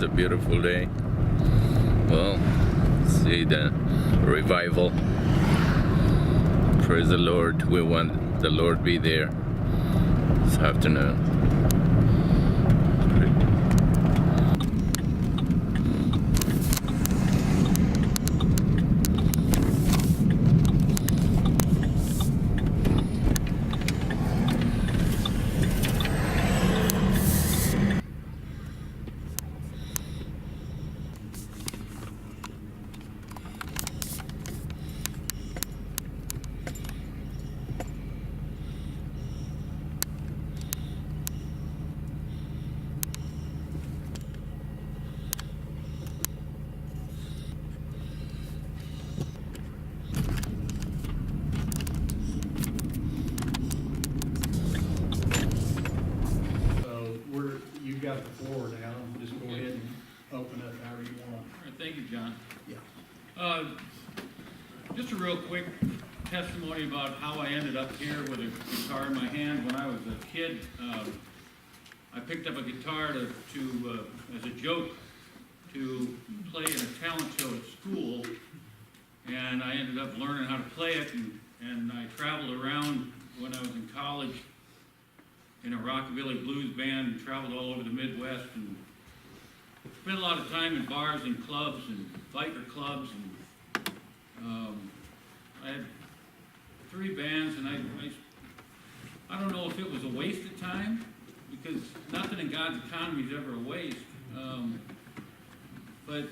a beautiful day. Well, see the revival. Praise the Lord. We want the Lord be there this afternoon. You've got the floor now, just go ahead and open up however you want. All right, thank you, John. Yeah. Just a real quick testimony about how I ended up here with a guitar in my hand. When I was a kid, I picked up a guitar as a joke to play in a talent show at school, and I ended up learning how to play it, and I traveled around when I was in college in a rockabilly blues band and traveled all over the Midwest and spent a lot of time in bars and clubs and biker clubs, and I had 3 bands, and I don't know if it was a waste of time, because nothing in God's economy is ever a waste, but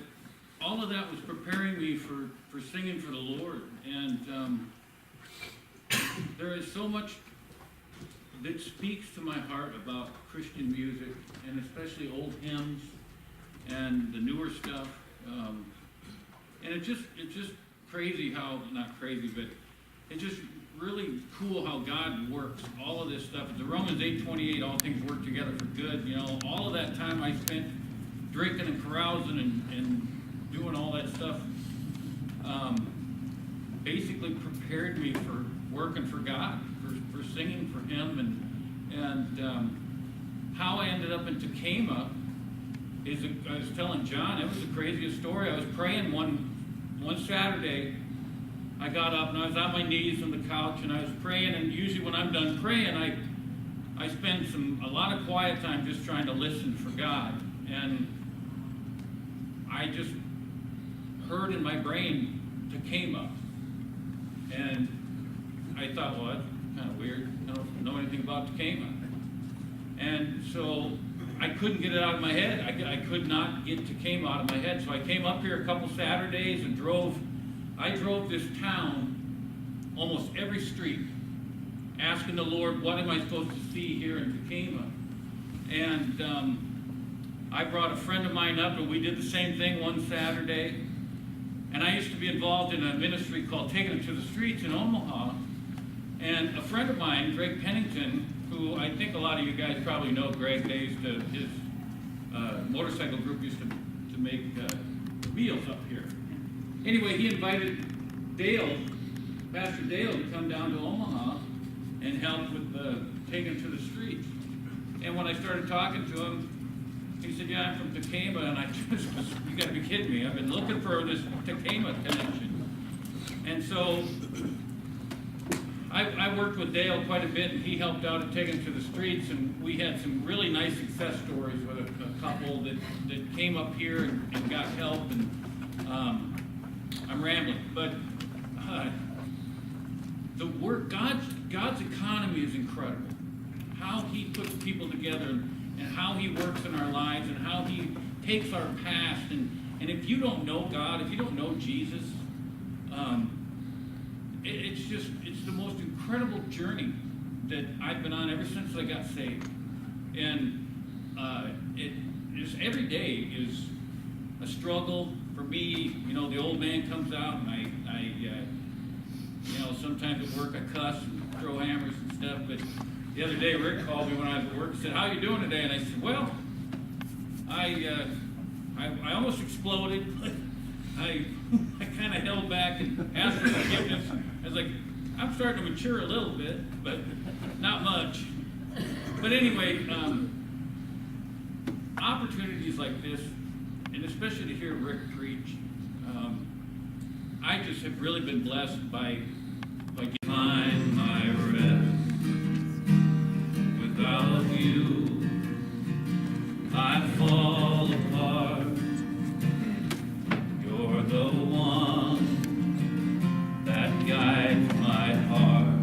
all of that was preparing me for singing for the Lord, and there is so much that speaks to my heart about Christian music, and especially old hymns and the newer stuff. And it's just crazy how, not crazy, but it's just really cool how God works all of this stuff. The Romans 8:28, all things work together for good. You know, all of that time I spent drinking and carousing and doing all that stuff basically prepared me for working for God, for singing for Him, and how I ended up in Tekamah is, I was telling John, it was the craziest story. I was praying one Saturday. I got up and I was on my knees on the couch and I was praying, and usually when I'm done praying, I spend a lot of quiet time just trying to listen for God, and I just heard in my brain Tekamah, and I thought, well, that's kind of weird. I don't know anything about Tekamah. And so I couldn't get it out of my head. I could not get Tekamah out of my head. So I came up here a couple Saturdays and I drove this town, almost every street, asking the Lord, what am I supposed to see here in Tekamah? And I brought a friend of mine up, and we did the same thing one Saturday. And I used to be involved in a ministry called Taking It to the Streets in Omaha. And a friend of mine, Greg Pennington, who I think a lot of you guys probably know, Greg, his motorcycle group used to make wheels up here. Anyway, he invited Pastor Dale, to come down to Omaha and help with Taking It to the Streets. And when I started talking to him, he said, yeah, I'm from Tekamah, and I just was, you gotta be kidding me, I've been looking for this Tekamah connection. And so I worked with Dale quite a bit, and he helped out at Taking It to the Streets, and we had some really nice success stories with a couple that came up here and got help, and I'm rambling, but the work, God's economy is incredible. How He puts people together, and how He works in our lives, and how He takes our past, and if you don't know God, if you don't know Jesus, it's the most incredible journey that I've been on ever since I got saved. And every day is a struggle for me. You know, the old man comes out, and I sometimes at work I cuss and throw hammers and stuff, but the other day Rick called me when I was at work and said, how are you doing today? And I said, well, I almost exploded. I kind of held back and asked for forgiveness. I was like, I'm starting to mature a little bit, but not much. But anyway, opportunities like this and especially to hear Rick preach. I just have really been blessed by find my rest. Without you, I fall apart. You're the one that guides my heart.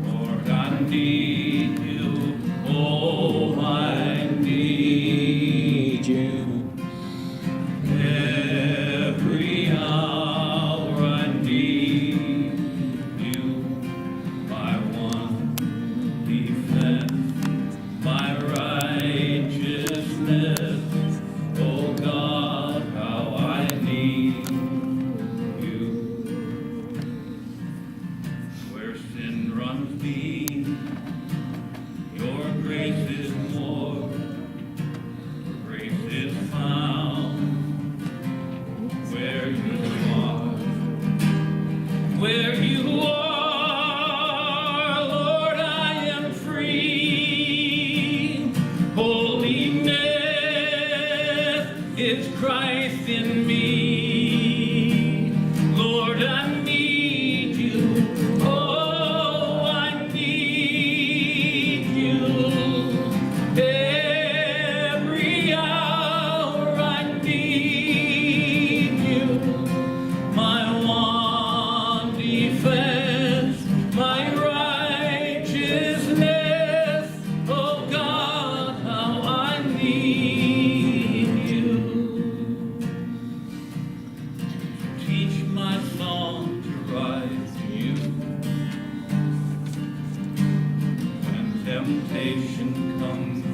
Lord, I need you. Oh, I need you. Every hour I need you. My one defense, my righteousness. Oh God, how I need you. Where sin runs deep, your grace is more. Where grace is found, where you are, where you are, Lord, I am free. Holiness is Christ in me. Lord, I need you. Oh, I need you. Every hour I need you. My one defense, my righteousness. Oh God, how I need you. Teach my song to rise to you. When temptation comes